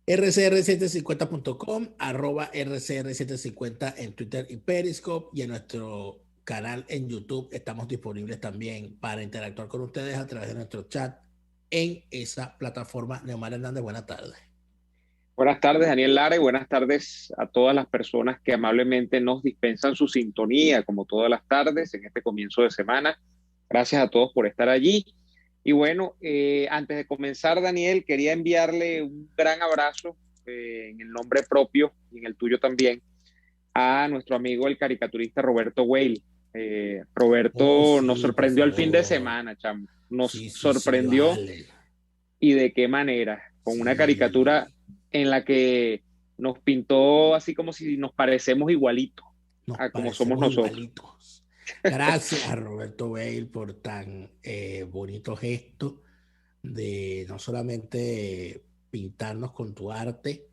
rcr750.com, @rcr750 en Twitter y Periscope, y en nuestro canal en YouTube estamos disponibles también para interactuar con ustedes a través de nuestro chat en esa plataforma. Neomar Hernández, buenas tardes. Buenas tardes, Daniel Lara, y buenas tardes a todas las personas que amablemente nos dispensan su sintonía, como todas las tardes, en este comienzo de semana. Gracias a todos por estar allí. Y bueno, antes de comenzar, Daniel, quería enviarle un gran abrazo en el nombre propio y en el tuyo también a nuestro amigo el caricaturista Roberto Weil. Oh, Roberto nos sí, por sorprendió el fin de favor. semana, chamo. Nos Sí, sí, sí, sorprendió vale. y de qué manera, con una caricatura Sí, en la que nos pintó así como si nos parecemos igualitos nos a como somos parecemos nosotros. igualitos. Gracias a Roberto Bale por tan bonito gesto de no solamente pintarnos con tu arte,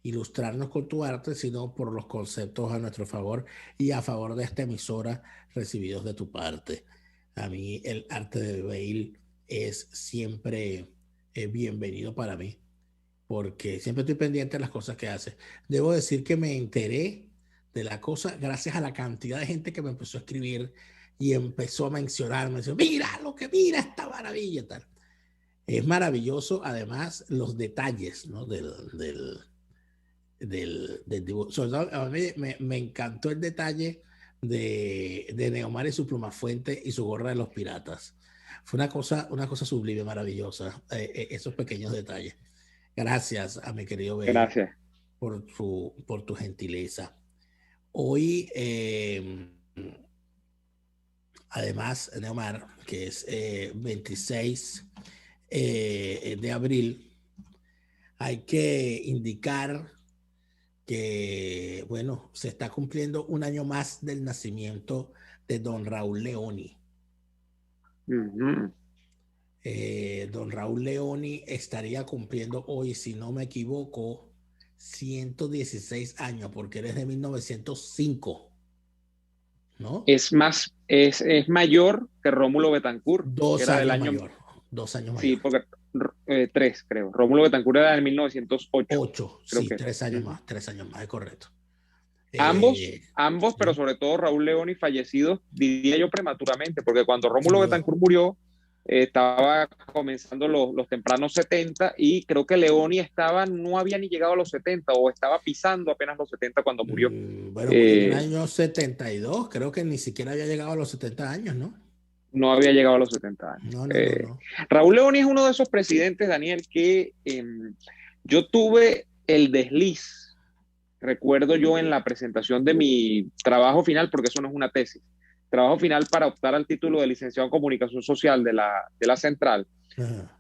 ilustrarnos con tu arte, sino por los conceptos a nuestro favor y a favor de esta emisora recibidos de tu parte. A mí el arte de Bale es siempre bienvenido para mí, porque siempre estoy pendiente de las cosas que hace. Debo decir que me enteré de la cosa gracias a la cantidad de gente que me empezó a escribir y empezó a mencionarme, decía, mira lo que mira esta maravilla, tal. Es maravilloso, además, los detalles, ¿no? Del dibujo. Sobre todo, a mí me encantó el detalle de Neomar y su plumafuente y su gorra de los piratas. Fue una cosa sublime, maravillosa, esos pequeños detalles. Gracias a mi querido Bale Gracias. por tu gentileza. Hoy, además, Neomar, que es 26 de abril, hay que indicar que, bueno, se está cumpliendo un año más del nacimiento de don Raúl Leoni. Ujú. Don Raúl Leoni estaría cumpliendo hoy, si no me equivoco, 116 años, porque eres de 1905, ¿no? Es mayor que Rómulo Betancourt, que Dos era del años año, mayor, 2 años sí, mayor. porque tres, creo. Rómulo Betancourt era del 1908, 8, creo sí, que. 3 años Ujú. más, 3 años más, es correcto. Ambos, pero Sí, sobre todo Raúl Leoni fallecidos, diría yo prematuramente, porque cuando sin Rómulo duda. Betancourt murió, estaba comenzando los tempranos 70 y creo que Leoni no había ni llegado a los 70 o estaba pisando apenas los 70 cuando murió. Bueno, murió en el Eh, año 72, creo que ni siquiera había llegado a los 70 años, ¿no? no había llegado a los 70 años. No, no, no, no. Raúl Leoni es uno de esos presidentes, Daniel, que yo tuve el desliz, recuerdo yo en la presentación de mi trabajo final, porque eso no es una tesis, trabajo final para optar al título de licenciado en comunicación social de la central, Ajá.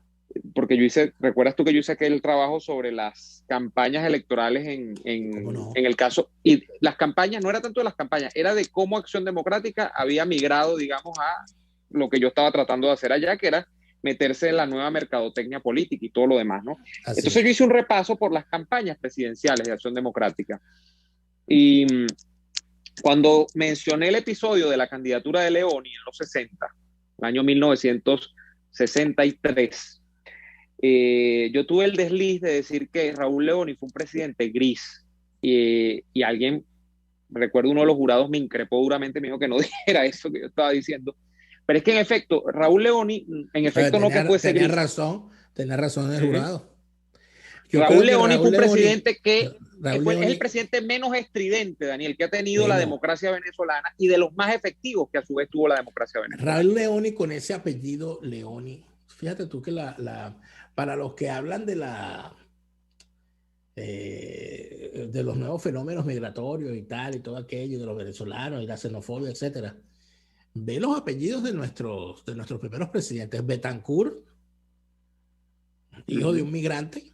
porque yo hice, recuerdas tú que yo hice aquel trabajo sobre las campañas electorales ¿Cómo en no? el caso, y las campañas, no era tanto de las campañas, era de cómo Acción Democrática había migrado, digamos, a lo que yo estaba tratando de hacer allá, que era meterse en la nueva mercadotecnia política y todo lo demás, ¿no? Así Entonces yo es. hice un repaso por las campañas presidenciales de Acción Democrática. Y cuando mencioné el episodio de la candidatura de Leoni en los 60, el año 1963, yo tuve el desliz de decir que Raúl Leoni fue un presidente gris y alguien, recuerdo uno de los jurados me increpó duramente, me dijo que no dijera eso que yo estaba diciendo. Pero es que en efecto, Raúl Leoni, en efecto no que fuese gris. Tenía razón el Uh-huh. jurado. Yo creo Raúl que Leoni fue Raúl un Leoni, presidente que Raúl es el Leoni, presidente menos estridente, Daniel, que ha tenido la bueno, democracia venezolana y de los más efectivos que a su vez tuvo la democracia venezolana. Raúl Leoni con ese apellido Leoni, fíjate tú que para los que hablan de los nuevos fenómenos migratorios y tal, y todo aquello, de los venezolanos y la xenofobia, etcétera, ve los apellidos de nuestros primeros presidentes. Betancourt, hijo de Uh-huh. un migrante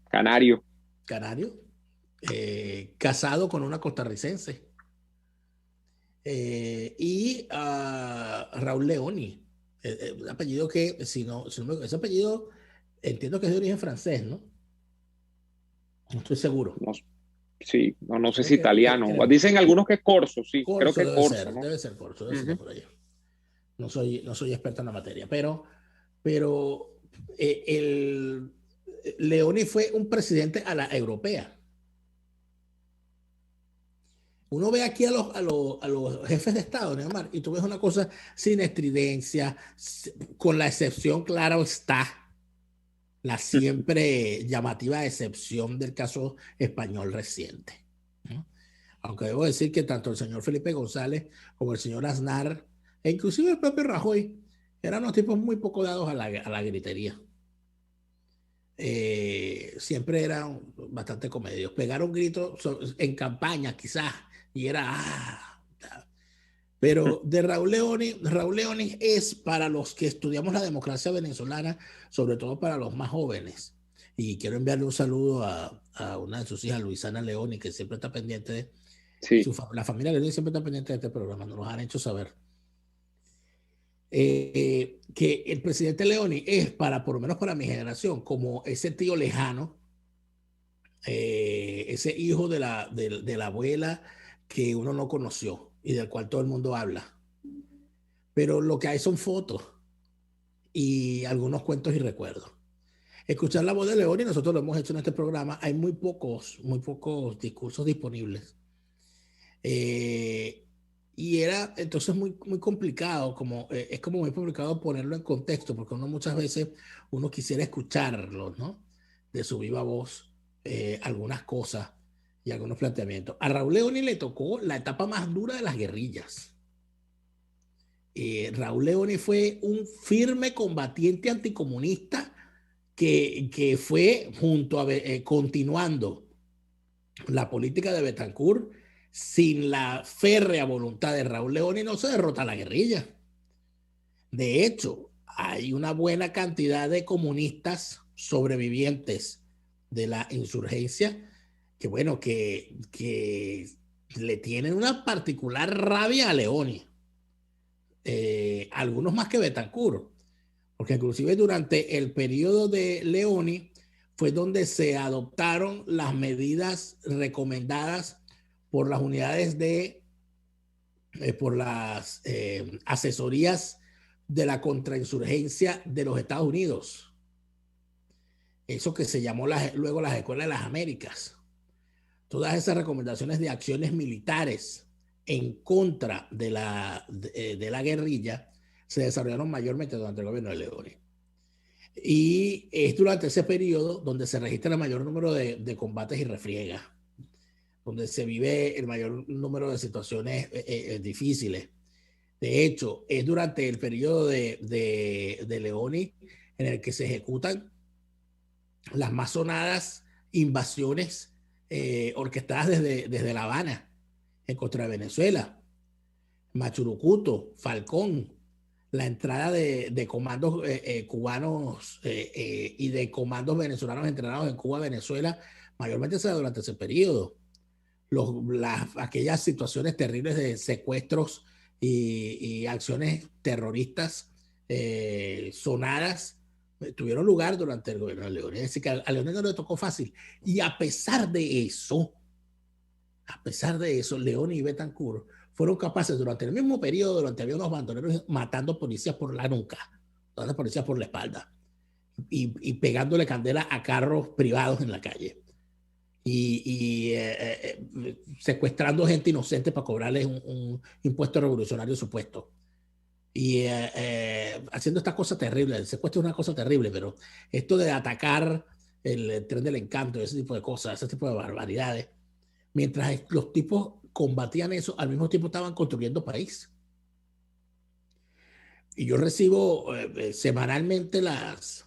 Canario. canario, casado con una costarricense. Y Raúl Leoni, un apellido que, ese apellido entiendo que es de origen francés, ¿no? No estoy seguro. No, sí, no sé Creo si italiano. creo. Dicen algunos que es corso, sí, creo Corso que es corso, ¿no? debe ser corso, debe ser de Uh-huh. por allá. No soy experto en la materia, pero eh, el, Leoni fue un presidente a la europea. Uno ve aquí a los jefes de Estado, Neymar, y tú ves una cosa sin estridencia, con la excepción, claro está, la siempre llamativa excepción del caso español reciente, ¿no? Aunque debo decir que tanto el señor Felipe González como el señor Aznar, e inclusive el propio Rajoy, eran unos tipos muy poco dados a la gritería. Siempre eran bastante comedios. Pegaron gritos en campaña, quizás, y era... Pero de Raúl Leoni es para los que estudiamos la democracia venezolana, sobre todo para los más jóvenes. Y quiero enviarle un saludo a una de sus hijas, Luisana Leoni, que siempre está pendiente de... Sí. La familia Leoni siempre está pendiente de este programa, nos lo han hecho saber. Que el presidente Leoni es para, por lo menos para mi generación, como ese tío lejano, ese hijo de la abuela que uno no conoció y del cual todo el mundo habla. Pero lo que hay son fotos y algunos cuentos y recuerdos. Escuchar la voz de Leoni, nosotros lo hemos hecho en este programa, hay muy pocos discursos disponibles. Y era entonces muy complicado, es como muy complicado ponerlo en contexto, porque muchas veces uno quisiera escucharlo, ¿no? De su viva voz, algunas cosas y algunos planteamientos. A Raúl Leoni le tocó la etapa más dura de las guerrillas. Raúl Leoni fue un firme combatiente anticomunista que fue continuando la política de Betancourt. Sin la férrea voluntad de Raúl Leoni no se derrota la guerrilla. De hecho, hay una buena cantidad de comunistas sobrevivientes de la insurgencia que, bueno, que le tienen una particular rabia a Leoni. Algunos más que Betancourt, porque inclusive durante el periodo de Leoni fue donde se adoptaron las medidas recomendadas por las unidades por las asesorías de la contrainsurgencia de los Estados Unidos. Eso que se llamó luego las Escuelas de las Américas. Todas esas recomendaciones de acciones militares en contra de la guerrilla se desarrollaron mayormente durante el gobierno de Leoni. Y es durante ese periodo donde se registra el mayor número de combates y refriegas, donde se vive el mayor número de situaciones difíciles. De hecho, es durante el periodo de Leoni en el que se ejecutan las más sonadas invasiones orquestadas desde La Habana en contra de Venezuela, Machurucuto, Falcón, la entrada de comandos cubanos y de comandos venezolanos entrenados en Cuba, Venezuela, mayormente se da durante ese periodo. Aquellas situaciones terribles de secuestros y acciones terroristas sonadas tuvieron lugar durante el gobierno de Leoni. Es decir, que a Leoni no le tocó fácil. Y a pesar de eso, Leoni y Betancourt fueron capaces durante el mismo periodo, durante había unos bandoleros matando policías por la nuca, matando policías por la espalda y pegándole candela a carros privados en la calle. Y secuestrando gente inocente para cobrarles un impuesto revolucionario supuesto. Y haciendo estas cosas terribles. El secuestro es una cosa terrible, pero esto de atacar el tren del encanto, ese tipo de cosas, ese tipo de barbaridades, mientras los tipos combatían eso, al mismo tiempo estaban construyendo país. Y yo recibo semanalmente las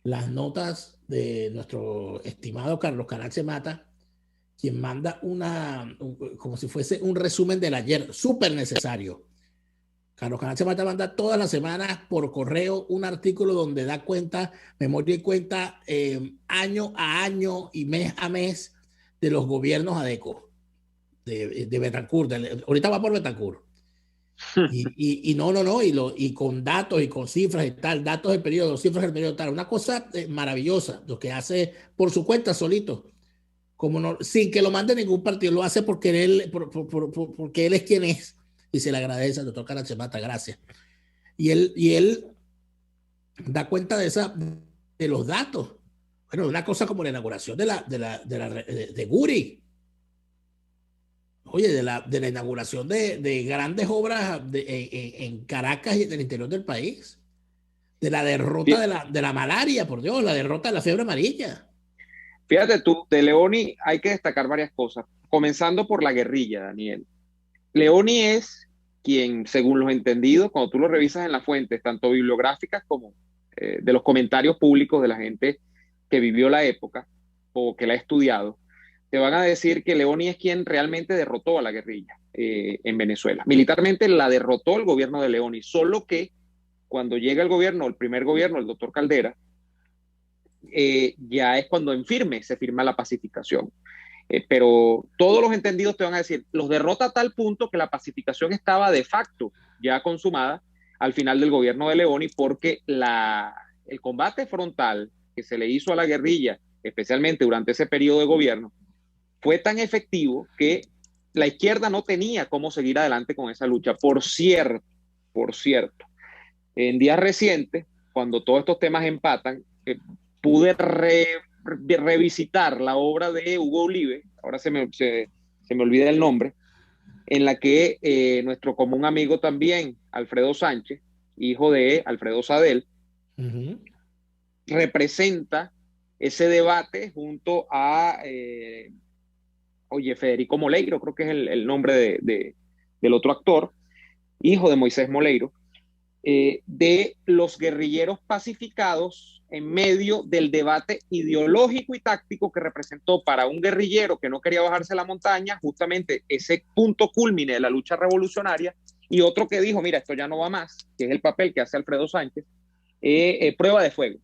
notas de nuestro estimado Carlos Canal Mata, quien manda como si fuese un resumen del ayer, súper necesario. Carlos Canal Mata manda todas las semanas por correo un artículo donde da cuenta, memoria y cuenta, año a año y mes a mes de los gobiernos ADECO, de Betancourt. Ahorita va por Betancourt. Y con datos y con cifras y tal, datos del periodo, cifras del periodo tal, una cosa maravillosa, lo que hace por su cuenta solito, como no, sin que lo mande ningún partido, lo hace porque él es quien es, y se le agradece al doctor Canal Mata, gracias. Y él da cuenta de esa de los datos. Bueno, una cosa como la inauguración de Guri. Oye, de la inauguración de grandes obras en Caracas y en el interior del país. De la derrota de la malaria, por Dios, la derrota de la fiebre amarilla. Fíjate tú, de Leoni hay que destacar varias cosas, comenzando por la guerrilla, Daniel. Leoni es quien, según los entendidos, cuando tú lo revisas en las fuentes, tanto bibliográficas como de los comentarios públicos de la gente que vivió la época o que la ha estudiado, te van a decir que Leoni es quien realmente derrotó a la guerrilla en Venezuela. Militarmente la derrotó el gobierno de Leoni, solo que cuando llega el gobierno, el primer gobierno, el doctor Caldera, ya es cuando en firme se firma la pacificación. Pero todos los entendidos te van a decir, los derrota a tal punto que la pacificación estaba de facto ya consumada al final del gobierno de Leoni, porque el combate frontal que se le hizo a la guerrilla, especialmente durante ese periodo de gobierno, fue tan efectivo que la izquierda no tenía cómo seguir adelante con esa lucha. Por cierto, en días recientes, cuando todos estos temas empatan, pude revisitar la obra de Hugo Olive, ahora se me olvida el nombre, en la que nuestro común amigo también, Alfredo Sánchez, hijo de Alfredo Sadel, representa ese debate junto a, Federico Moleiro, creo que es el nombre del otro actor, hijo de Moisés Moleiro, de los guerrilleros pacificados en medio del debate ideológico y táctico que representó para un guerrillero que no quería bajarse a la montaña justamente ese punto cúlmine de la lucha revolucionaria, y otro que dijo, mira, esto ya no va más, que es el papel que hace Alfredo Sánchez, Prueba de Fuego.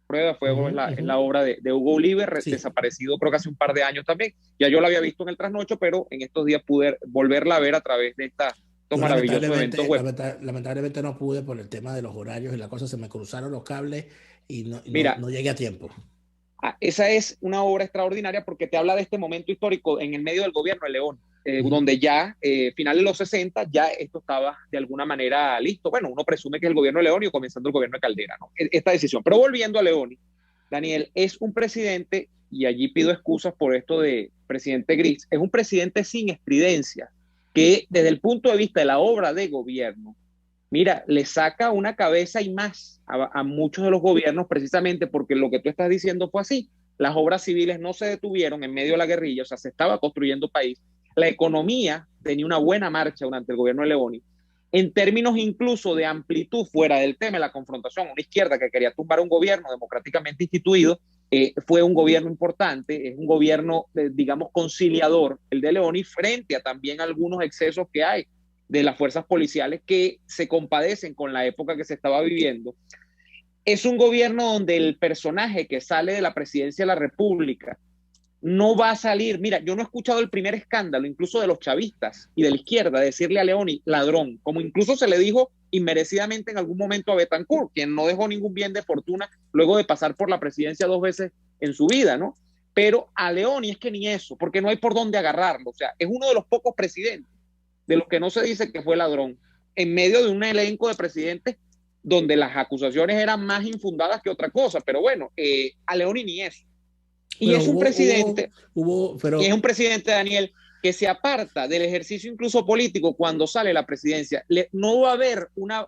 Prueba de Fuego es la obra de Hugo Oliver, sí, desaparecido creo que hace un par de años también. Ya yo la había visto en el trasnocho, pero en estos días pude volverla a ver a través de estos maravillosos eventos web. Lamentablemente no pude por el tema de los horarios y la cosa, se me cruzaron los cables y Mira, no llegué a tiempo. Esa es una obra extraordinaria porque te habla de este momento histórico en el medio del gobierno de León, donde ya, finales de los 60, ya esto estaba de alguna manera listo. Bueno, uno presume que es el gobierno de León y comenzando el gobierno de Caldera, ¿no? Esta decisión. Pero volviendo a León, Daniel, es un presidente, y allí pido excusas por esto de presidente gris, es un presidente sin estridencia, que desde el punto de vista de la obra de gobierno, mira, le saca una cabeza y más a muchos de los gobiernos, precisamente porque lo que tú estás diciendo fue así. Las obras civiles no se detuvieron en medio de la guerrilla, o sea, se estaba construyendo país. La economía tenía una buena marcha durante el gobierno de Leoni. En términos incluso de amplitud fuera del tema de la confrontación, una izquierda que quería tumbar un gobierno democráticamente instituido, fue un gobierno importante, es un gobierno, digamos, conciliador, el de Leoni, frente a también algunos excesos que hay de las fuerzas policiales que se compadecen con la época que se estaba viviendo. Es un gobierno donde el personaje que sale de la presidencia de la República no va a salir. Mira, yo no he escuchado el primer escándalo, incluso de los chavistas y de la izquierda, decirle a Leoni ladrón, como incluso se le dijo inmerecidamente en algún momento a Betancourt, quien no dejó ningún bien de fortuna luego de pasar por la presidencia 2 veces en su vida, ¿no? Pero a Leoni es que ni eso, porque no hay por dónde agarrarlo. O sea, es uno de los pocos presidentes de los que no se dice que fue ladrón, en medio de un elenco de presidentes donde las acusaciones eran más infundadas que otra cosa. Pero bueno, a Leoni ni eso. Y pero es un presidente, y es un presidente, Daniel, que se aparta del ejercicio incluso político cuando sale la presidencia. No va a haber una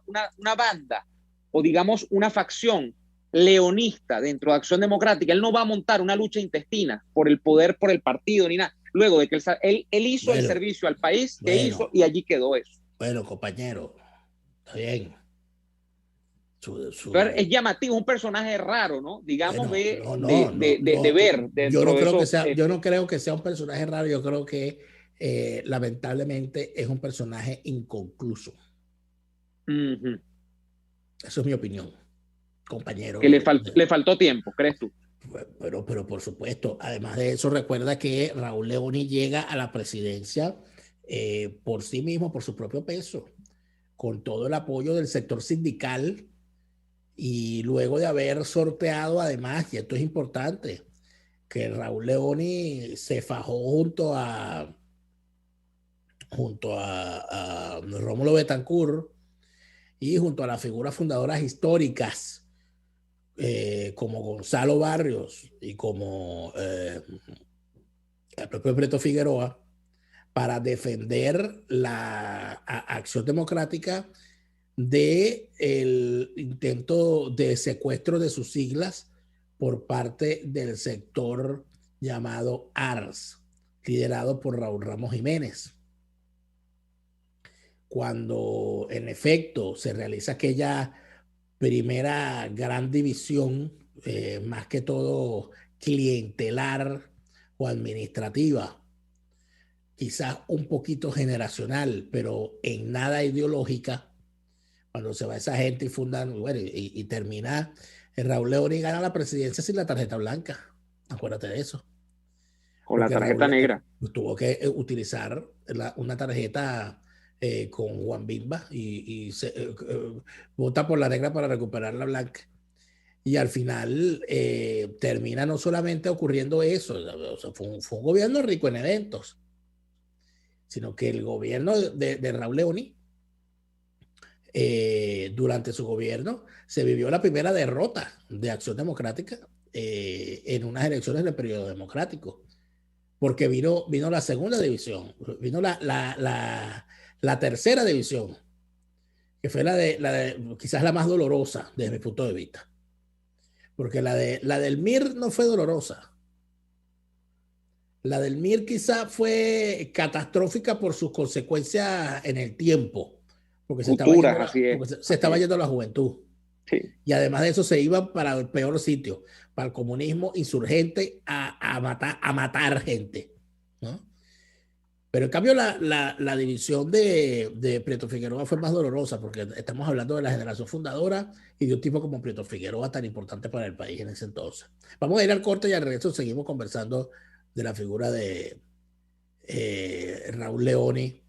banda o digamos una facción leonista dentro de Acción Democrática. Él no va a montar una lucha intestina por el poder, por el partido, ni nada. Luego de que él hizo el servicio al país que hizo, y allí quedó eso. Bueno, compañero, está bien. Es llamativo, un personaje raro, ¿no? Digamos, de ver. Yo no creo que sea, yo no creo que sea un personaje raro, yo creo que lamentablemente es un personaje inconcluso. Eso es mi opinión, compañero. Que le faltó tiempo, ¿crees tú? Pero por supuesto, además de eso, recuerda que Raúl Leoni llega a la presidencia por sí mismo, por su propio peso, con todo el apoyo del sector sindical, y luego de haber sorteado, además, y esto es importante, que Raúl Leoni se fajó junto a Rómulo Betancourt y junto a las figuras fundadoras históricas como Gonzalo Barrios y como el propio Preto Figueroa, para defender la acción democrática del intento de secuestro de sus siglas por parte del sector llamado ARS, liderado por Raúl Ramos Jiménez. Cuando en efecto se realiza aquella primera gran división, más que todo clientelar o administrativa, quizás un poquito generacional, pero en nada ideológica, cuando se va esa gente y fundan, bueno, y termina, Raúl Leoni gana la presidencia sin la tarjeta blanca, acuérdate de eso. Con la tarjeta negra. Tuvo que utilizar una tarjeta con Juan Bimba y vota por la negra para recuperar la blanca. Y al final termina no solamente ocurriendo eso, o sea, fue un gobierno rico en eventos, sino que el gobierno de Raúl Leoni, durante su gobierno, se vivió la primera derrota de Acción Democrática en unas elecciones del periodo democrático, porque vino la segunda división, vino la tercera división, que fue la de quizás la más dolorosa desde mi punto de vista, porque la del MIR no fue dolorosa. La del MIR quizá fue catastrófica por sus consecuencias en el tiempo, porque se estaba yendo la juventud. Sí. Y además de eso se iban para el peor sitio, para el comunismo insurgente a matar gente, ¿no? Pero en cambio la división de Prieto Figueroa fue más dolorosa, porque estamos hablando de la generación fundadora y de un tipo como Prieto Figueroa tan importante para el país en ese entonces. Vamos a ir al corte y al regreso seguimos conversando de la figura de Raúl Leoni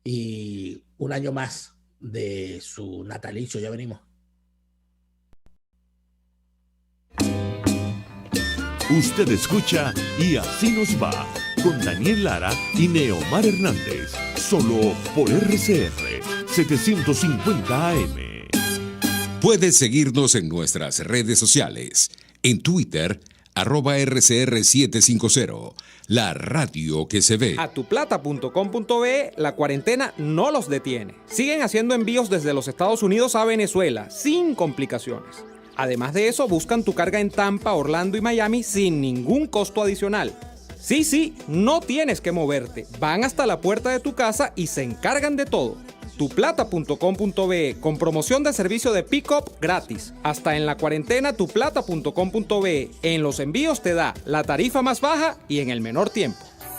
y un año más de su natalicio. Ya venimos. Usted escucha Y Así Nos Va con Daniel Lara y Neomar Hernández, solo por RCR 750 AM. Puedes seguirnos en nuestras redes sociales, en Twitter, @RCR750, la radio que se ve. Atuplata.com.be, la cuarentena no los detiene. Siguen haciendo envíos desde los Estados Unidos a Venezuela, sin complicaciones. Además de eso, buscan tu carga en Tampa, Orlando y Miami sin ningún costo adicional. Sí, no tienes que moverte. Van hasta la puerta de tu casa y se encargan de todo. Tuplata.com.be, con promoción de servicio de pick-up gratis. Hasta en la cuarentena, tuplata.com.be. En los envíos te da la tarifa más baja y en el menor tiempo.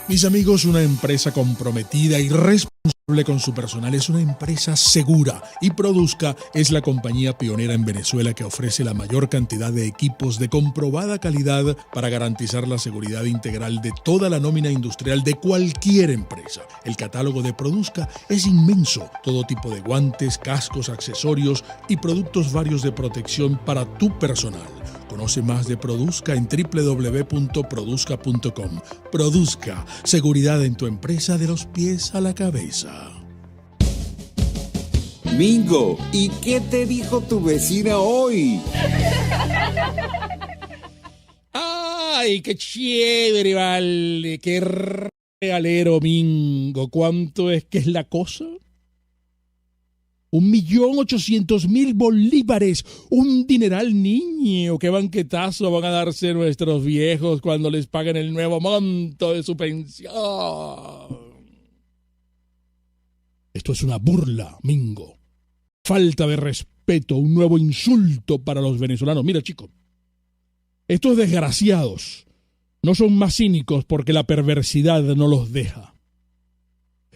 Mis amigos, una empresa comprometida y responsable con su personal es una empresa segura, y Produzca es la compañía pionera en Venezuela que ofrece la mayor cantidad de equipos de comprobada calidad para garantizar la seguridad integral de toda la nómina industrial de cualquier empresa. El catálogo de Produzca es inmenso, todo tipo de guantes, cascos, accesorios y productos varios de protección para tu personal. Conoce más de Produzca en www.produzca.com. Produzca, seguridad en tu empresa de los pies a la cabeza. Mingo, ¿y qué te dijo tu vecina hoy? ¡Ay, qué chévere, vale! ¡Qué regalero, Mingo! ¿Cuánto es que es la cosa? 1.800.000 bolívares, un dineral, niño. Qué banquetazo van a darse nuestros viejos cuando les paguen el nuevo monto de su pensión. Esto es una burla, Mingo. Falta de respeto, un nuevo insulto para los venezolanos. Mira, chico, estos desgraciados no son más cínicos porque la perversidad no los deja.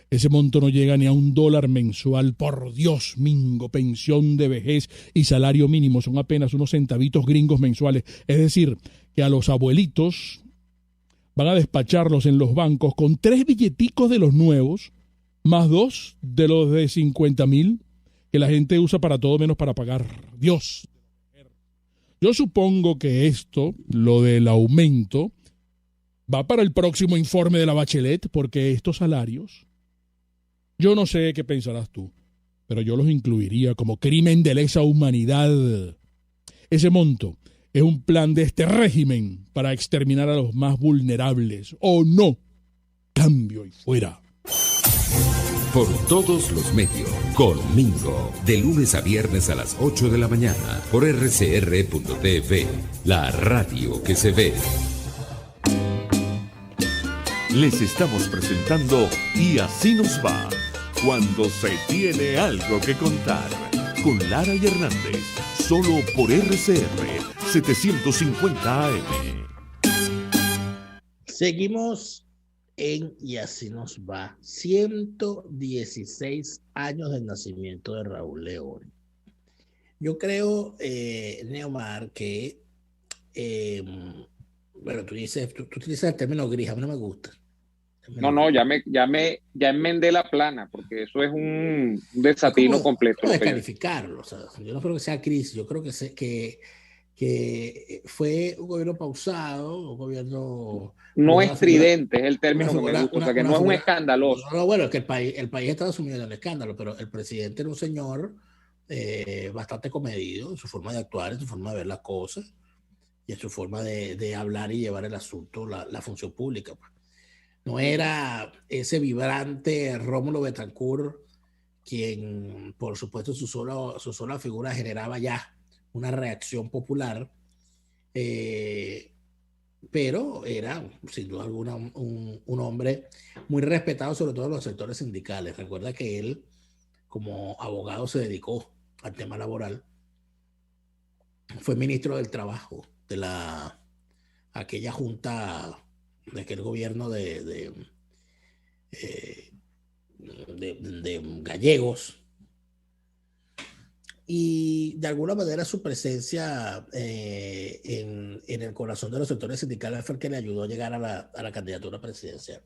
Ese monto no llega ni a $1 mensual. Por Dios, Mingo, pensión de vejez y salario mínimo son apenas unos centavitos gringos mensuales. Es decir, que a los abuelitos van a despacharlos en los bancos con 3 billeticos de los nuevos, más 2 de los de 50.000, que la gente usa para todo menos para pagar. Dios. Yo supongo que esto, lo del aumento, va para el próximo informe de la Bachelet, porque estos salarios, yo no sé qué pensarás tú, pero yo los incluiría como crimen de lesa humanidad. Ese monto es un plan de este régimen para exterminar a los más vulnerables. ¿O no? Cambio y fuera. Por todos los medios, conmigo, de lunes a viernes a las 8 de la mañana, por rcr.tv, la radio que se ve. Les estamos presentando Y así nos va, cuando se tiene algo que contar, con Lara y Hernández, solo por RCR 750 AM. Seguimos en Y así nos va. 116 años del nacimiento de Raúl León. Yo creo, Neomar, que bueno, tú utilizas el término gris, a mí no me gusta. No, ya enmendé la plana, porque eso es un desatino completo. ¿Cómo descalificarlo? O sea, yo no creo que sea crisis, yo creo que fue un gobierno pausado, un gobierno... No estridente es el término que me gusta, o sea, que no es un escandaloso. No, bueno, es que el país estaba sumido en el escándalo, pero el presidente era un señor bastante comedido en su forma de actuar, en su forma de ver las cosas y en su forma de hablar y llevar el asunto, la función pública, pues. No era ese vibrante Rómulo Betancourt quien, por supuesto, su sola figura generaba ya una reacción popular, pero era, sin duda alguna, un hombre muy respetado, sobre todo en los sectores sindicales. Recuerda que él, como abogado, se dedicó al tema laboral. Fue ministro del Trabajo de aquella junta, de aquel gobierno de gallegos, y de alguna manera su presencia en el corazón de los sectores sindicales fue el que le ayudó a llegar a la candidatura presidencial.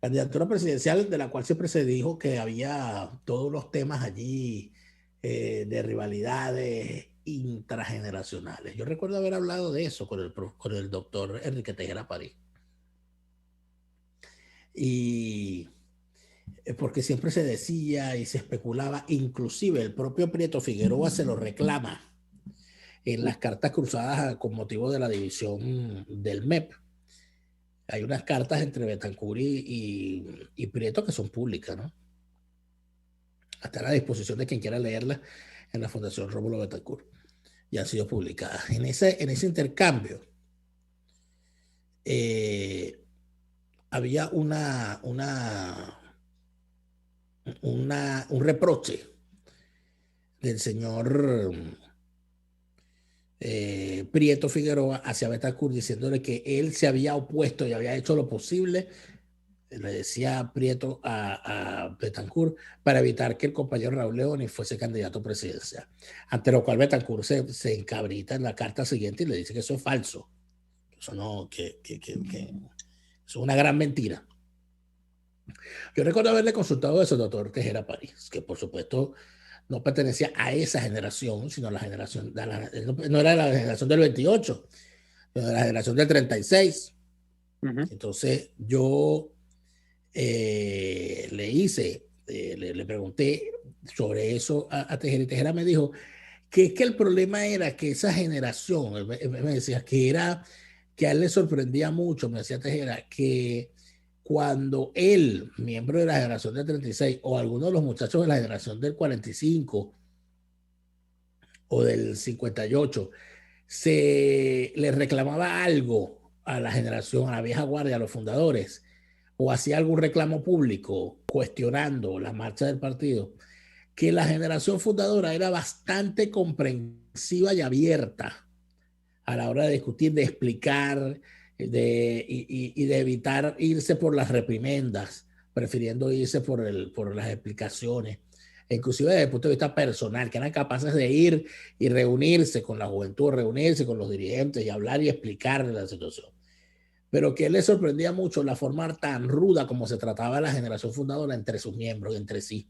Candidatura presidencial de la cual siempre se dijo que había todos los temas allí de rivalidades intrageneracionales. Yo recuerdo haber hablado de eso con el doctor Enrique Tejera París. Y porque siempre se decía y se especulaba, inclusive el propio Prieto Figueroa se lo reclama en las cartas cruzadas con motivo de la división del MEP. Hay unas cartas entre Betancourt y Prieto que son públicas, ¿no? Hasta a la disposición de quien quiera leerlas en la Fundación Rómulo Betancourt. Ya han sido publicadas. En ese intercambio había un reproche del señor Prieto Figueroa hacia Betancourt, diciéndole que él se había opuesto y había hecho lo posible, le decía Prieto a Betancourt, para evitar que el compañero Raúl León fuese candidato presidencial. Ante lo cual Betancourt se encabrita en la carta siguiente y le dice que eso es falso. Eso no, que es una gran mentira. Yo recuerdo haberle consultado eso al doctor Tejera París, que por supuesto no pertenecía a esa generación, sino a la generación, no era la generación del 28, sino de la generación del 36. Uh-huh. Entonces yo le pregunté sobre eso a Tejera, y Tejera me dijo que es que el problema era que esa generación, me decía que a él le sorprendía mucho, me decía Tejera, que cuando él, miembro de la generación del 36, o alguno de los muchachos de la generación del 45 o del 58, se le reclamaba algo a la generación, a la vieja guardia, a los fundadores, o hacía algún reclamo público cuestionando la marcha del partido, que la generación fundadora era bastante comprensiva y abierta a la hora de discutir, de explicar, y de evitar irse por las reprimendas, prefiriendo irse por las explicaciones, inclusive desde el punto de vista personal, que eran capaces de ir y reunirse con la juventud, reunirse con los dirigentes y hablar y explicarles la situación. Pero que le sorprendía mucho la forma tan ruda como se trataba la generación fundadora entre sus miembros, entre sí,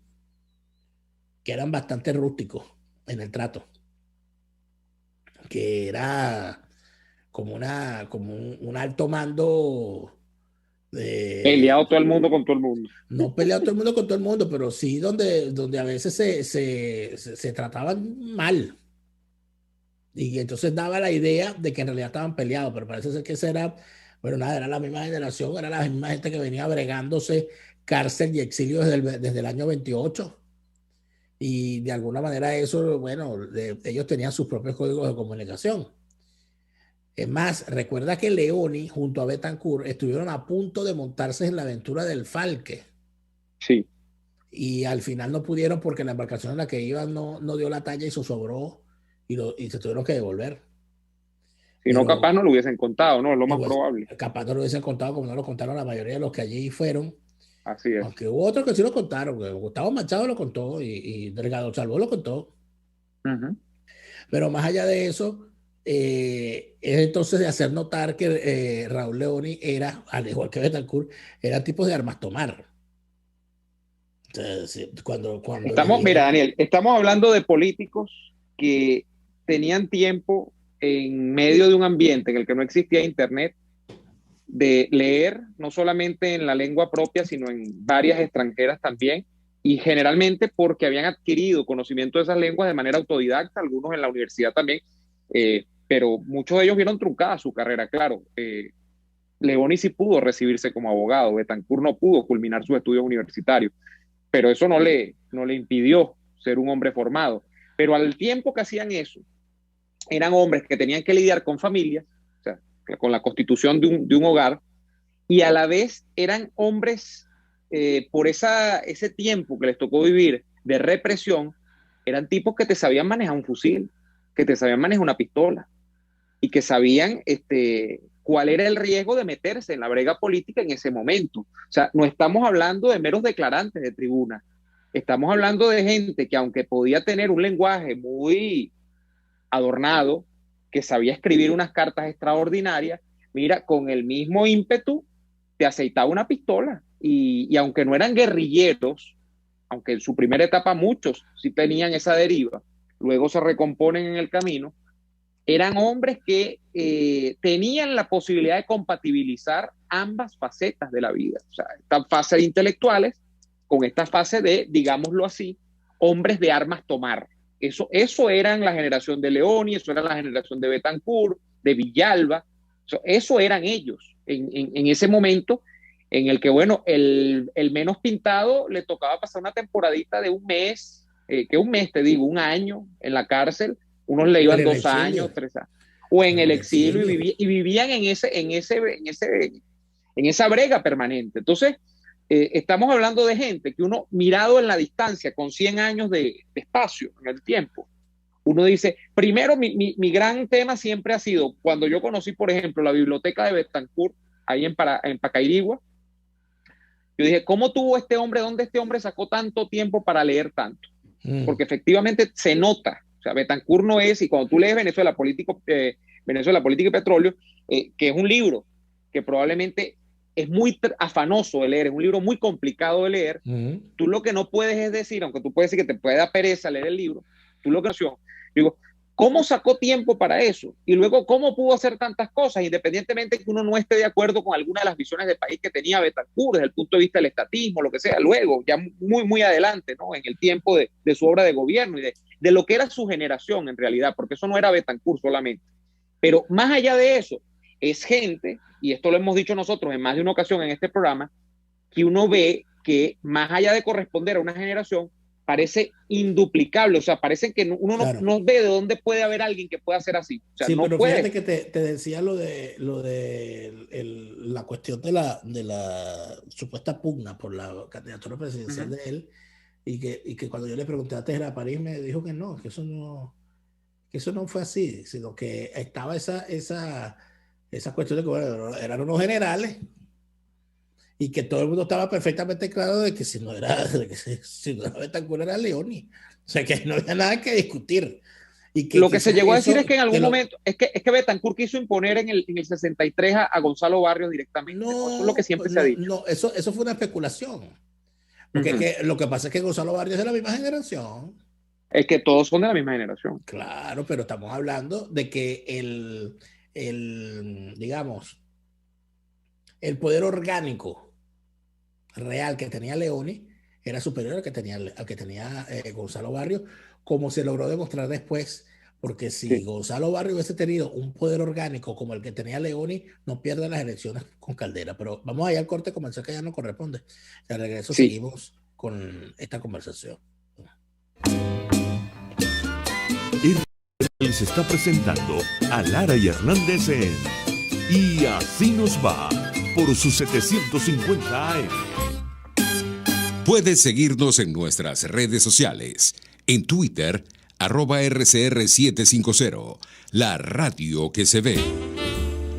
que eran bastante rústicos en el trato, que era como un alto mando. Peleado todo el mundo con todo el mundo. No peleado todo el mundo con todo el mundo, pero sí donde a veces se trataban mal. Y entonces daba la idea de que en realidad estaban peleados, pero parece ser que esa era, bueno, nada, era la misma generación, era la misma gente que venía bregándose cárcel y exilio desde el año 28. Y de alguna manera eso, bueno, ellos tenían sus propios códigos de comunicación. Es más, recuerda que Leoni junto a Betancourt estuvieron a punto de montarse en la aventura del Falque. Sí. Y al final no pudieron porque la embarcación en la que iban no dio la talla y se sobró y se tuvieron que devolver. Si no, capaz no lo hubiesen contado, ¿no? Es lo más probable. Capaz no lo hubiesen contado como no lo contaron la mayoría de los que allí fueron. Así es. Aunque hubo otros que sí lo contaron. Gustavo Machado lo contó y Delgado Salvo lo contó. Pero más allá de eso, es entonces de hacer notar que Raúl Leoni era, al igual que Betancourt, eran tipos de armas tomar. Entonces, Mira, Daniel, estamos hablando de políticos que tenían tiempo en medio de un ambiente en el que no existía internet de leer no solamente en la lengua propia, sino en varias extranjeras también, y generalmente porque habían adquirido conocimiento de esas lenguas de manera autodidacta, algunos en la universidad también, pero muchos de ellos vieron truncada su carrera, claro. Leoni sí pudo recibirse como abogado, Betancourt no pudo culminar sus estudios universitarios, pero eso no le impidió ser un hombre formado. Pero al tiempo que hacían eso, eran hombres que tenían que lidiar con familias, o sea, con la constitución de un hogar, y a la vez eran hombres, por ese tiempo que les tocó vivir de represión, eran tipos que te sabían manejar un fusil, que te sabían manejar una pistola, y que sabían cuál era el riesgo de meterse en la brega política en ese momento. O sea, no estamos hablando de meros declarantes de tribuna, estamos hablando de gente que aunque podía tener un lenguaje muy adornado, que sabía escribir unas cartas extraordinarias, mira, con el mismo ímpetu te aceitaba una pistola. Y aunque no eran guerrilleros, aunque en su primera etapa muchos sí tenían esa deriva, luego se recomponen en el camino, eran hombres que tenían la posibilidad de compatibilizar ambas facetas de la vida. O sea, esta fase de intelectuales con esta fase de, digámoslo así, hombres de armas tomar. Eso eran la generación de Leoni, eso era la generación de Betancourt, de Villalba. Eso eran ellos en ese momento en el que, bueno, el menos pintado le tocaba pasar una temporadita de un mes, un año en la cárcel. Unos le iban 2 años, 3 años, o en el exilio y vivían en esa brega permanente. Entonces, estamos hablando de gente que uno, mirado en la distancia, con 100 años de espacio en el tiempo, uno dice, primero, mi gran tema siempre ha sido, cuando yo conocí, por ejemplo, la biblioteca de Betancourt, ahí en Pacairigua, yo dije, ¿cómo tuvo este hombre, dónde este hombre sacó tanto tiempo para leer tanto? Porque efectivamente se nota. O sea, Betancourt no es, y cuando tú lees Venezuela, Política y Petróleo, que es un libro que probablemente es muy afanoso de leer, es un libro muy complicado de leer, tú lo que no puedes es decir, aunque tú puedes decir que te puede dar pereza leer el libro, tú lo que digo, ¿cómo sacó tiempo para eso? Y luego, ¿cómo pudo hacer tantas cosas, independientemente de que uno no esté de acuerdo con alguna de las visiones de país que tenía Betancourt, desde el punto de vista del estatismo, lo que sea, luego, ya muy, muy adelante, ¿no? En el tiempo de su obra de gobierno y de lo que era su generación en realidad, porque eso no era Betancourt solamente. Pero más allá de eso, es gente, y esto lo hemos dicho nosotros en más de una ocasión en este programa, que uno ve que más allá de corresponder a una generación, parece induplicable, o sea, parece que uno claro. no ve de dónde puede haber alguien que pueda ser así. O sea, sí, no pero puede. Fíjate que te decía lo de la cuestión de la supuesta pugna por la candidatura presidencial de él, y que cuando yo le pregunté a Tejera París me dijo que no, que eso no fue así, sino que estaba esa cuestión de que bueno, eran unos generales y que todo el mundo estaba perfectamente claro de que si no era Betancourt era Leoni, o sea que no había nada que discutir. Y que lo que se llegó a decir es que en algún momento es que Betancourt quiso imponer en el 63 a Gonzalo Barrios directamente. No, eso es lo que siempre se ha dicho. No, eso fue una especulación. Porque lo que pasa es que Gonzalo Barrios es de la misma generación. Es que todos son de la misma generación. Claro, pero estamos hablando de que digamos, el poder orgánico real que tenía Leoni era superior al que tenía Gonzalo Barrios, como se logró demostrar después Porque si Sí. Gonzalo Barrio hubiese tenido un poder orgánico como el que tenía Leoni, no pierde las elecciones con Caldera. Pero vamos allá al corte comercial que ya no corresponde. Al regreso Sí. seguimos con esta conversación. Les está presentando a Lara y Hernández en Y Así Nos Va por sus 750 AM. Puedes seguirnos en nuestras redes sociales. En Twitter, @RCR750, la radio que se ve.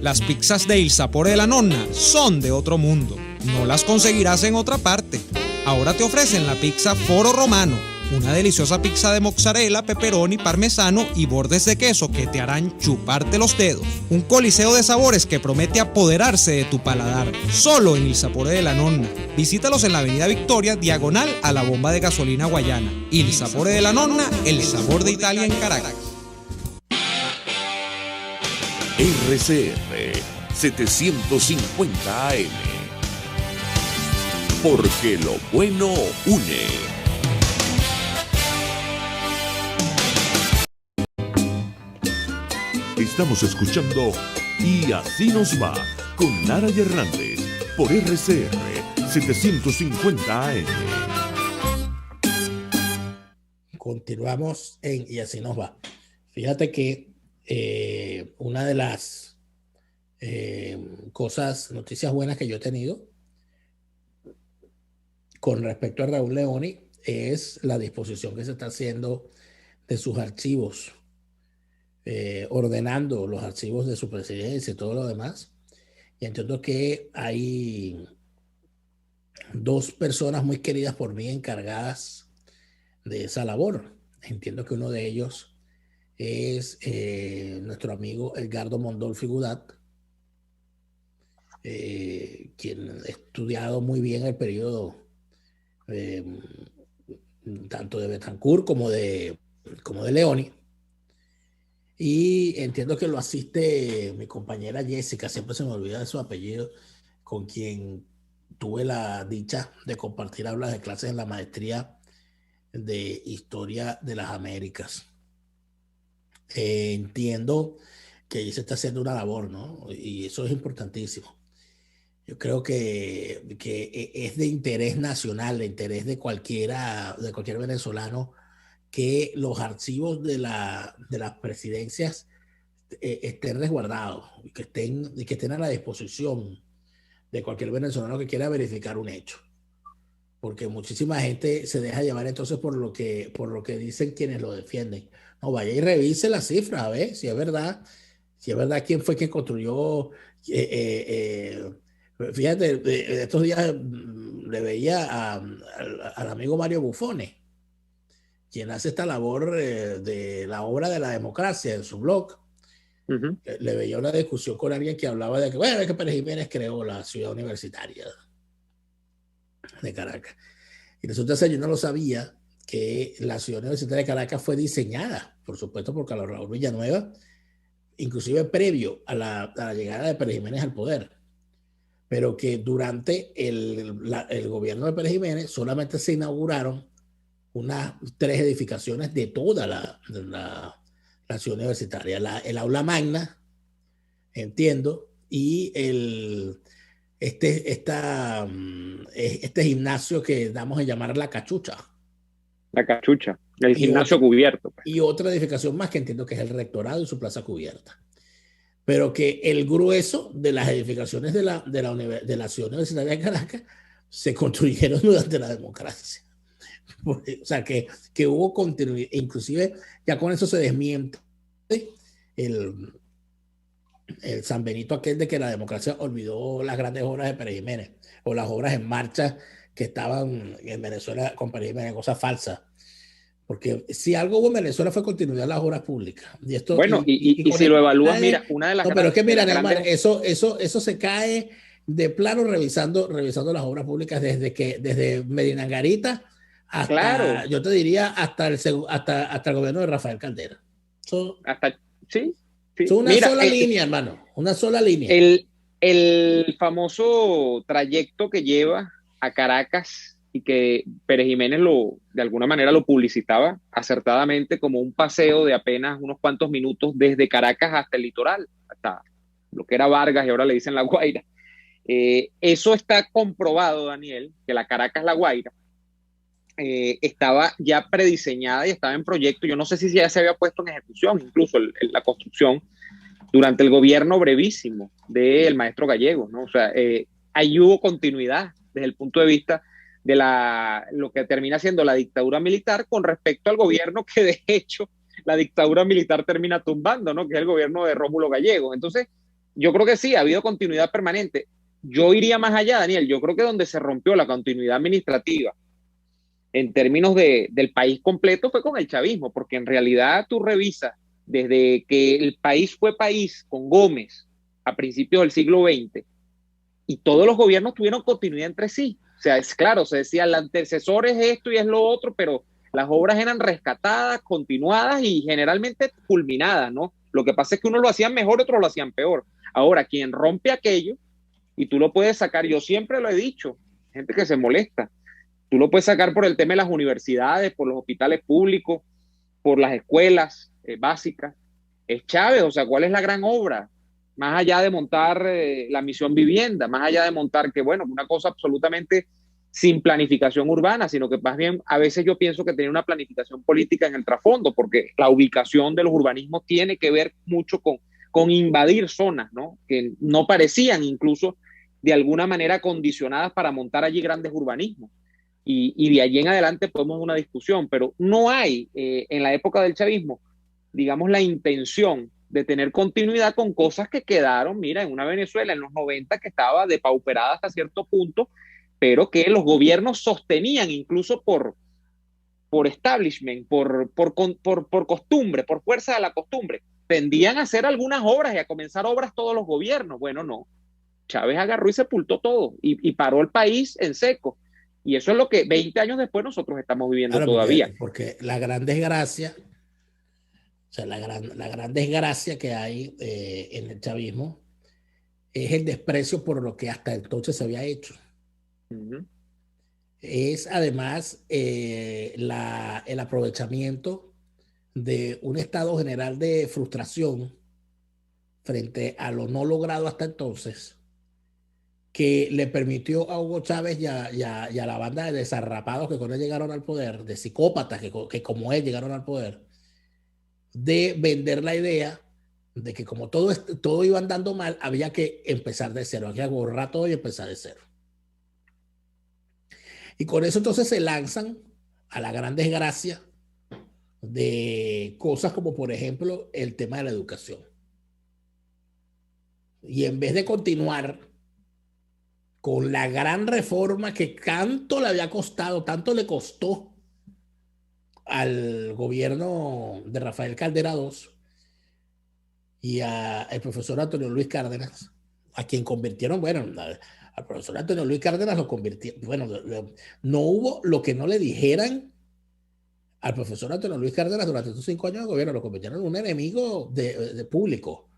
Las pizzas de Il Sapore de la Nonna son de otro mundo. No las conseguirás en otra parte. Ahora te ofrecen la pizza Foro Romano, una deliciosa pizza de mozzarella, pepperoni, parmesano y bordes de queso que te harán chuparte los dedos. Un coliseo de sabores que promete apoderarse de tu paladar. Solo en Il Sapore de la Nonna. Visítalos en la Avenida Victoria, diagonal a la bomba de gasolina Guayana. Il Sapore de la Nonna, el sabor de Italia en Caracas. RCR 750 AM. Porque lo bueno une. Estamos escuchando Y Así Nos Va con Lara y Hernández por RCR 750 AM. Continuamos en Y Así Nos Va. Fíjate que una de las noticias buenas que yo he tenido con respecto a Raúl Leoni es la disposición que se está haciendo de sus archivos, ordenando los archivos de su presidencia y todo lo demás. Y entiendo que hay dos personas muy queridas por mí encargadas de esa labor. Entiendo que uno de ellos es nuestro amigo Edgardo Mondolfi Gudat, quien ha estudiado muy bien el periodo tanto de Betancourt como de Leoni. Y entiendo que lo asiste mi compañera Jessica, siempre se me olvida de su apellido, con quien tuve la dicha de compartir aulas de clases en la maestría de Historia de las Américas. Entiendo que ahí se está haciendo una labor, ¿no? Y eso es importantísimo. Yo creo que es de interés nacional, de interés de cualquier venezolano, que los archivos de las presidencias estén resguardados y que estén a la disposición de cualquier venezolano que quiera verificar un hecho. Porque muchísima gente se deja llevar entonces por lo que dicen quienes lo defienden. No, vaya y revise las cifras, a ver si es verdad quién fue quien construyó. Fíjate, estos días le veía al amigo Mario Buffone, quien hace esta labor de la obra de la democracia en su blog. Uh-huh. Le veía una discusión con alguien que hablaba de que Pérez Jiménez creó la ciudad universitaria de Caracas. Y resulta ser, yo no lo sabía, que la ciudad universitaria de Caracas fue diseñada, por supuesto, por Carlos Raúl Villanueva, inclusive previo a la llegada de Pérez Jiménez al poder. Pero que durante el gobierno de Pérez Jiménez solamente se inauguraron unas 3 edificaciones de toda la ciudad universitaria. El aula magna, entiendo, y este gimnasio que damos a llamar La Cachucha. La Cachucha, el gimnasio cubierto. Pues. Y otra edificación más que entiendo que es el rectorado y su plaza cubierta. Pero que el grueso de las edificaciones de la ciudad universitaria de Caracas se construyeron durante la democracia. O sea, que hubo continuidad, inclusive ya con eso se desmiente el San Benito aquel de que la democracia olvidó las grandes obras de Pérez Jiménez o las obras en marcha que estaban en Venezuela con Pérez Jiménez, cosas falsas. Porque si algo hubo en Venezuela fue continuidad de las obras públicas. Y esto, bueno, y si lo evalúas, mira, una de las... No, pero es que mira, Neymar, eso se cae de plano revisando las obras públicas desde Medina Angarita hasta, claro, yo te diría, hasta el gobierno de Rafael Caldera. Sí. Son una sola línea, hermano, una sola línea. El famoso trayecto que lleva a Caracas y que Pérez Jiménez de alguna manera lo publicitaba acertadamente como un paseo de apenas unos cuantos minutos desde Caracas hasta el litoral, hasta lo que era Vargas y ahora le dicen La Guaira. Eso está comprobado, Daniel, que la Caracas-La Guaira estaba ya prediseñada y estaba en proyecto. Yo no sé si ya se había puesto en ejecución, incluso la construcción, durante el gobierno brevísimo del maestro Gallego, ¿no? O sea, ahí hubo continuidad desde el punto de vista de lo que termina siendo la dictadura militar con respecto al gobierno que de hecho la dictadura militar termina tumbando, ¿no? Que es el gobierno de Rómulo Gallego. Entonces, yo creo que sí, ha habido continuidad permanente. Yo iría más allá, Daniel. Yo creo que donde se rompió la continuidad administrativa en términos del país completo fue con el chavismo, porque en realidad tú revisas desde que el país fue país con Gómez a principios del siglo XX y todos los gobiernos tuvieron continuidad entre sí. O sea, es claro, se decía, el antecesor es esto y es lo otro, pero las obras eran rescatadas, continuadas y generalmente culminadas, ¿no? Lo que pasa es que unos lo hacían mejor, otros lo hacían peor. Ahora, quien rompe aquello, y tú lo puedes sacar, yo siempre lo he dicho, gente que se molesta, tú lo puedes sacar por el tema de las universidades, por los hospitales públicos, por las escuelas básicas. Es Chávez, o sea, ¿cuál es la gran obra? Más allá de montar la misión vivienda, más allá de montar que, bueno, una cosa absolutamente sin planificación urbana, sino que más bien a veces yo pienso que tenía una planificación política en el trasfondo, porque la ubicación de los urbanismos tiene que ver mucho con invadir zonas, ¿no? Que no parecían incluso de alguna manera condicionadas para montar allí grandes urbanismos. Y de allí en adelante podemos una discusión, pero no hay en la época del chavismo, digamos, la intención de tener continuidad con cosas que quedaron, mira, en una Venezuela en los 90 que estaba depauperada hasta cierto punto, pero que los gobiernos sostenían incluso por establishment, por costumbre, por fuerza de la costumbre. Tendían a hacer algunas obras y a comenzar obras todos los gobiernos. Bueno, no. Chávez agarró y sepultó todo y paró el país en seco. Y eso es lo que 20 años después nosotros estamos viviendo todavía. Porque la gran desgracia, o sea, la gran desgracia que hay en el chavismo es el desprecio por lo que hasta entonces se había hecho. Uh-huh. Es además el aprovechamiento de un estado general de frustración frente a lo no logrado hasta entonces, que le permitió a Hugo Chávez y a la banda de desarrapados que con él llegaron al poder, de psicópatas que como él llegaron al poder, de vender la idea de que como todo iba andando mal, había que empezar de cero, había que borrar todo y empezar de cero. Y con eso entonces se lanzan a la gran desgracia de cosas como, por ejemplo, el tema de la educación. Y en vez de continuar con la gran reforma que tanto le había costado, tanto le costó al gobierno de Rafael Caldera II y al profesor Antonio Luis Cárdenas, a quien convirtieron, bueno, al profesor Antonio Luis Cárdenas lo convirtieron, bueno, no hubo lo que no le dijeran al profesor Antonio Luis Cárdenas durante estos 5 años de gobierno, lo convirtieron en un enemigo de público.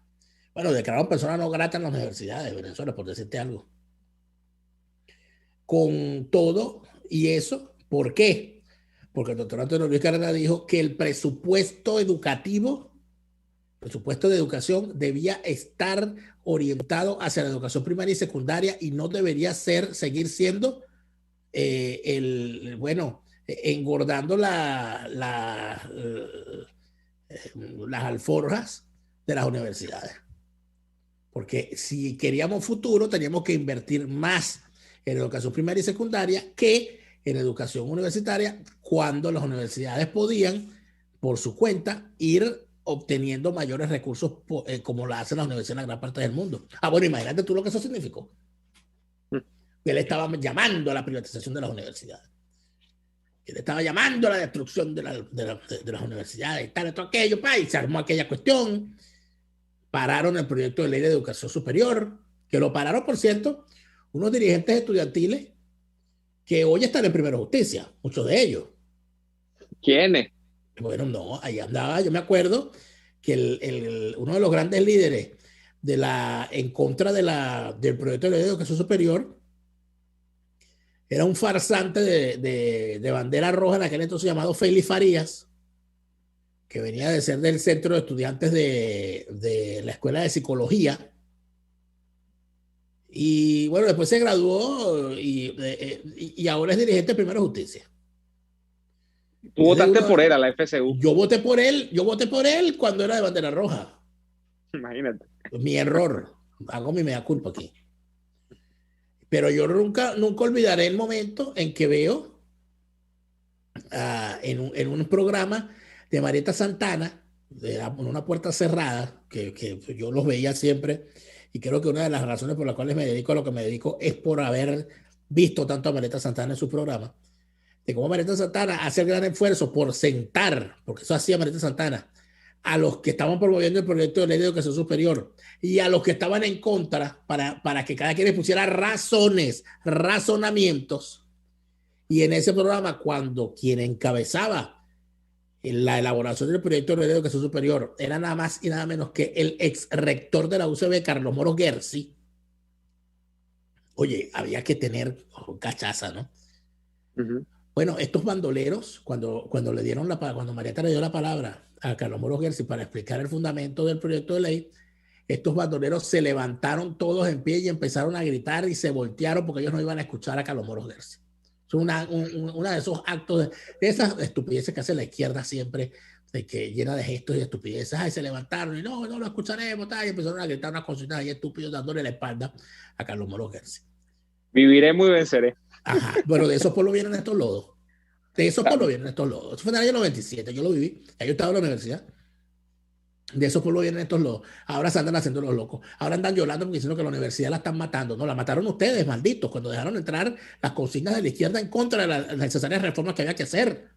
Bueno, declararon persona no grata en las universidades de Venezuela, por decirte algo. Con todo y eso, ¿por qué? Porque el doctor Antonio Luis Cárdenas dijo que el presupuesto educativo, presupuesto de educación, debía estar orientado hacia la educación primaria y secundaria y no debería seguir siendo engordando las alforjas de las universidades. Porque si queríamos futuro, teníamos que invertir más en educación primaria y secundaria que en educación universitaria, cuando las universidades podían, por su cuenta, ir obteniendo mayores recursos como lo hacen las universidades en la gran parte del mundo. Bueno, imagínate tú lo que eso significó. Él estaba llamando a la privatización de las universidades. Él estaba llamando a la destrucción de las universidades y tal, y todo aquello, y se armó aquella cuestión. Pararon el proyecto de ley de educación superior, que lo pararon, por cierto, unos dirigentes estudiantiles que hoy están en Primero Justicia, muchos de ellos. ¿Quiénes? Bueno, no, ahí andaba, yo me acuerdo que uno de los grandes líderes en contra del proyecto de ley de educación superior era un farsante de bandera roja en aquel entonces llamado Félix Farías, que venía de ser del centro de estudiantes de la Escuela de Psicología. Y bueno, después se graduó y ahora es dirigente de Primera Justicia. Tú votaste por él a la FCU. Yo voté por él cuando era de bandera roja. Imagínate. Mi error. Hago mi mea culpa aquí. Pero yo nunca olvidaré el momento en que veo en un programa de Marieta Santana, en una puerta cerrada, que yo los veía siempre, y creo que una de las razones por las cuales me dedico a lo que me dedico es por haber visto tanto a Marieta Santana en su programa, de cómo Marieta Santana hace el gran esfuerzo por sentar, porque eso hacía Marieta Santana, a los que estaban promoviendo el proyecto de ley de educación superior y a los que estaban en contra para que cada quien les pusiera razonamientos. Y en ese programa, cuando quien encabezaba la elaboración del proyecto de ley de educación superior era nada más y nada menos que el ex rector de la UCB, Carlos Moro Gersi. Oye, había que tener cachaza, ¿no? Uh-huh. Bueno, estos bandoleros, cuando Marieta le dio la palabra a Carlos Moro Gersi para explicar el fundamento del proyecto de ley, estos bandoleros se levantaron todos en pie y empezaron a gritar y se voltearon porque ellos no iban a escuchar a Carlos Moro Gersi. Es una de esos actos, de esas estupideces que hace la izquierda siempre, de que llena de gestos y estupideces. Ay, se levantaron y no lo escucharemos, y empezaron a gritar unas cositas ahí estúpidos dándole la espalda a Carlos Moro Gersi. Viviremos y venceré. Ajá, bueno, de esos pueblos vienen estos lodos. Eso fue en el año 97, yo lo viví, ya yo estaba en la universidad. De esos pueblos vienen estos lodos. Ahora se andan haciendo los locos. Ahora andan llorando porque diciendo que la universidad la están matando. No, la mataron ustedes, malditos, cuando dejaron entrar las consignas de la izquierda en contra de las necesarias reformas que había que hacer.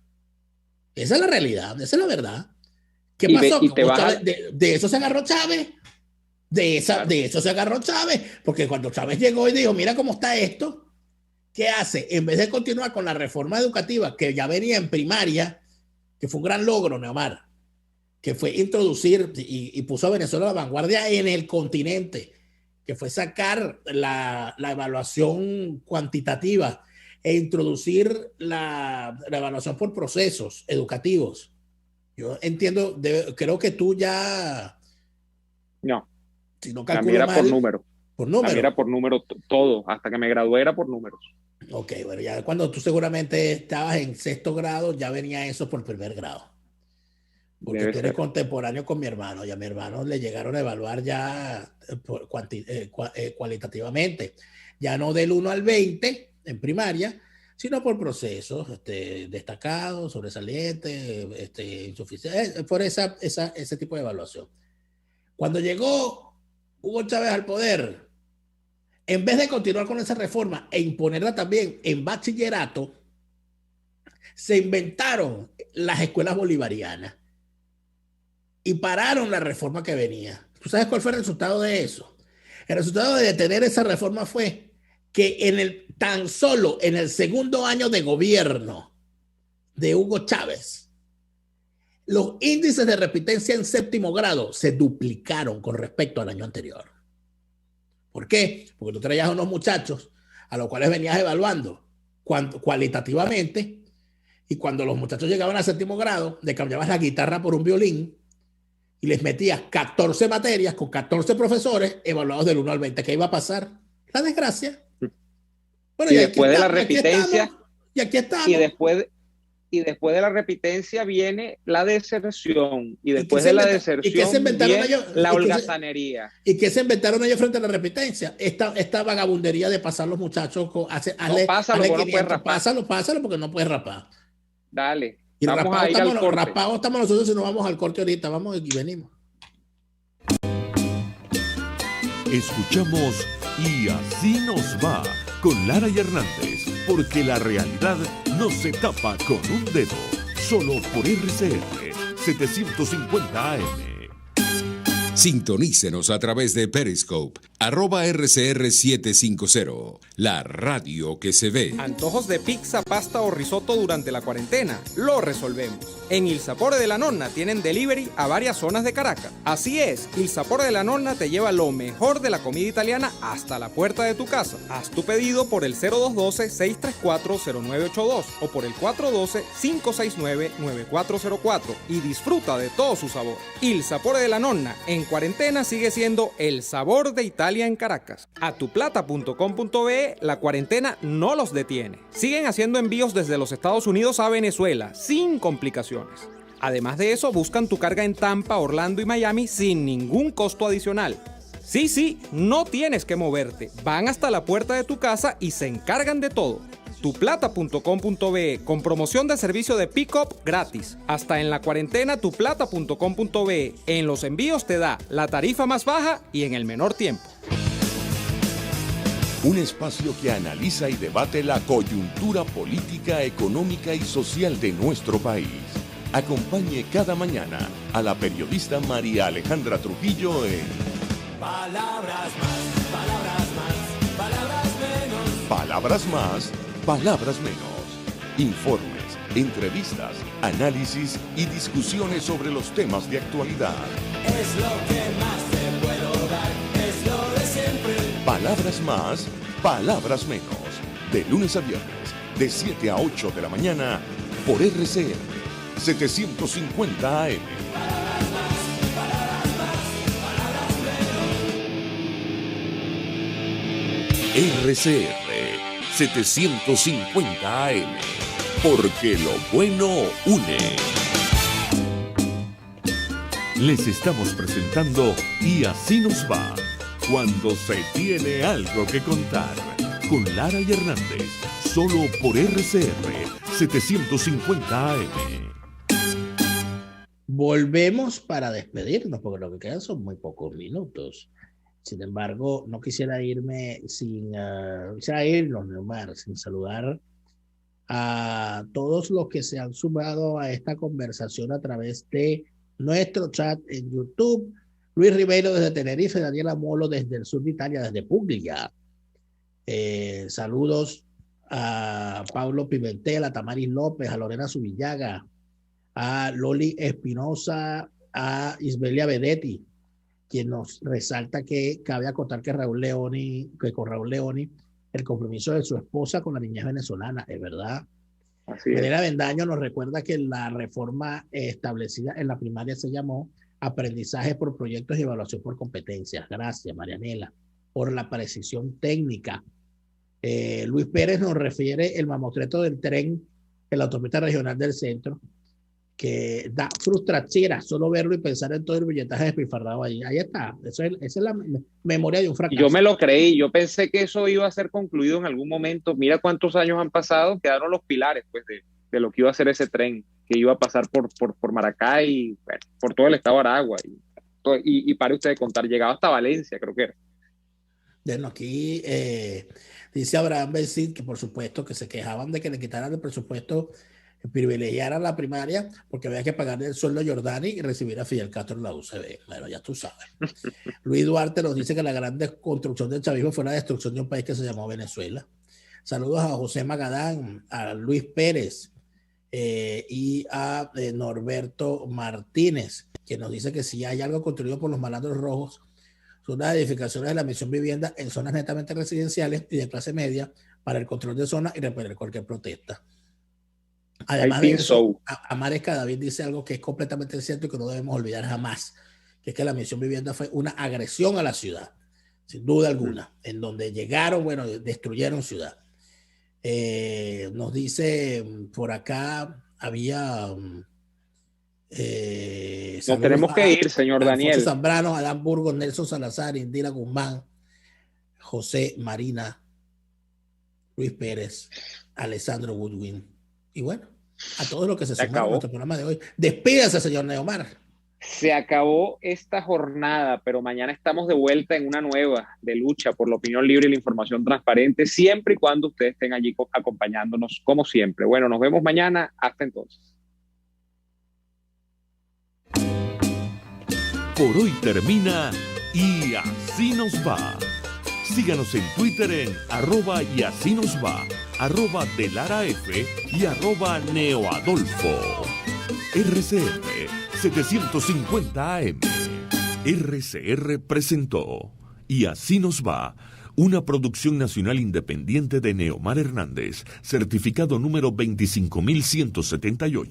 Esa es la realidad, esa es la verdad. ¿Qué pasó? De eso se agarró Chávez. De eso se agarró Chávez. Porque cuando Chávez llegó y dijo, mira cómo está esto, ¿qué hace? En vez de continuar con la reforma educativa que ya venía en primaria, que fue un gran logro, Neomar, que fue introducir y puso a Venezuela a la vanguardia en el continente, que fue sacar la evaluación cuantitativa e introducir la evaluación por procesos educativos. Yo entiendo, creo que tú ya... No, si no calculo mal, por número. ¿Por número? También era por número todo, hasta que me gradué era por números. Ok, bueno, ya cuando tú seguramente estabas en 6º grado, ya venía eso por 1er grado. Porque tú eres contemporáneo con mi hermano, y a mi hermano le llegaron a evaluar ya cualitativamente, ya no del 1 al 20 en primaria, sino por procesos destacados, sobresalientes, insuficientes, por ese tipo de evaluación. Cuando llegó Hugo Chávez al poder, en vez de continuar con esa reforma e imponerla también en bachillerato, se inventaron las escuelas bolivarianas y pararon la reforma que venía. ¿Tú sabes cuál fue el resultado de eso? El resultado de detener esa reforma fue que tan solo en el 2º año de gobierno de Hugo Chávez, los índices de repitencia en 7º grado se duplicaron con respecto al año anterior. ¿Por qué? Porque tú traías a unos muchachos a los cuales venías evaluando cualitativamente, y cuando los muchachos llegaban al 7º grado, le cambiabas la guitarra por un violín y les metías 14 materias con 14 profesores evaluados del 1 al 20. ¿Qué iba a pasar? La desgracia. Bueno, y después de la repitencia, y aquí estamos. Y después de la repitencia viene la deserción. Y después de la deserción viene la holgazanería. ¿Y qué se inventaron ellos frente a la repitencia? Esta vagabundería de pasar los muchachos. Pásalo porque no puedes rapar. Dale. Y rapados estamos nosotros si no vamos al corte ahorita. Vamos y venimos. Escuchamos Y Así Nos Va con Lara y Hernández, porque la realidad no se tapa con un dedo, solo por RCR 750 AM. Sintonícenos a través de Periscope @RCR750, la radio que se ve. Antojos de pizza, pasta o risotto durante la cuarentena. Lo resolvemos. En Il Sapore de la Nonna tienen delivery a varias zonas de Caracas. Así es, Il Sapore de la Nonna te lleva lo mejor de la comida italiana hasta la puerta de tu casa. Haz tu pedido por el 0212-634-0982 o por el 412-569-9404 y disfruta de todo su sabor. Il Sapore de la Nonna en cuarentena sigue siendo el sabor de Italia en Caracas. Atuplata.com.be, la cuarentena no los detiene. Siguen haciendo envíos desde los Estados Unidos a Venezuela sin complicaciones. Además de eso, buscan tu carga en Tampa, Orlando y Miami sin ningún costo adicional. Sí, no tienes que moverte. Van hasta la puerta de tu casa y se encargan de todo. Tuplata.com.be con promoción de servicio de pick-up gratis. Hasta en la cuarentena tuplata.com.be. En los envíos te da la tarifa más baja y en el menor tiempo. Un espacio que analiza y debate la coyuntura política, económica y social de nuestro país. Acompañe cada mañana a la periodista María Alejandra Trujillo en Palabras más, palabras más, palabras menos. Palabras más, palabras menos. Informes, entrevistas, análisis y discusiones sobre los temas de actualidad. Es lo que más te puedo dar, es lo de siempre. Palabras más, palabras menos. De lunes a viernes, de 7 a 8 de la mañana, por RCR 750 AM. Palabras más, palabras más, palabras menos. RCR 750 AM. Porque lo bueno une. Les estamos presentando Y así nos va. Cuando se tiene algo que contar. Con Lara y Hernández. Solo por RCR 750 AM. Volvemos para despedirnos, porque lo que quedan son muy pocos minutos. Sin embargo, no quisiera irme quisiera irnos, Neomar, sin saludar a todos los que se han sumado a esta conversación a través de nuestro chat en YouTube. Luis Ribeiro desde Tenerife, Daniela Molo desde el sur de Italia, desde Puglia. Saludos a Pablo Pimentel, a Tamaris López, a Lorena Subillaga, a Loli Espinosa, a Isbelia Benetti, quien nos resalta que cabe acotar que con Raúl Leoni, el compromiso de su esposa con la niñez venezolana, es verdad. Así es. Elena Bendaño nos recuerda que la reforma establecida en la primaria se llamó aprendizaje por proyectos y evaluación por competencias. Gracias, Marianela, por la precisión técnica. Luis Pérez nos refiere el mamotreto del tren en la autopista regional del centro, que da frustración solo verlo y pensar en todo el billetaje despilfarrado ahí. Ahí está. Esa es la memoria de un fracaso. Yo me lo creí, yo pensé que eso iba a ser concluido en algún momento. Mira cuántos años han pasado, quedaron los pilares pues, de lo que iba a ser ese tren, que iba a pasar por Maracay, bueno, por todo el estado de Aragua. Y pare usted de contar, llegaba hasta Valencia, creo que era. Bueno, aquí dice Abraham Bencid que por supuesto que se quejaban de que le quitaran el presupuesto, privilegiaran la primaria porque había que pagarle el sueldo a Giordani y recibir a Fidel Castro en la UCB. Bueno, ya tú sabes. Luis Duarte nos dice que la gran construcción del chavismo fue la destrucción de un país que se llamó Venezuela. Saludos a José Magadán, a Luis Pérez y a Norberto Martínez, que nos dice que si hay algo construido por los malandros rojos son las edificaciones de la Misión Vivienda en zonas netamente residenciales y de clase media para el control de zonas y repeler cualquier protesta. Además de eso, Amares Cadavid dice algo que es completamente cierto y que no debemos olvidar jamás, que es que la Misión Vivienda fue una agresión a la ciudad, sin duda alguna, en donde llegaron, bueno, destruyeron ciudad. Nos dice por acá, había... nos tenemos que ir, señor Daniel. Zambrano, Adán Burgos, Nelson Salazar, Indira Guzmán, José Marina, Luis Pérez, Alessandro Woodwin. Y bueno, a todos los que se sumaron a nuestro programa de hoy. Despídase, señor Neomar. Se acabó esta jornada, pero mañana estamos de vuelta en una nueva de lucha por la opinión libre y la información transparente, siempre y cuando ustedes estén allí acompañándonos, como siempre. Bueno, nos vemos mañana. Hasta entonces. Por hoy termina Y así nos va. Síganos en Twitter en @y así nos va, @delaraf y @neoadolfo. RCR 750 AM. RCR presentó Y así nos va, una producción nacional independiente de Neomar Hernández, certificado número 25178.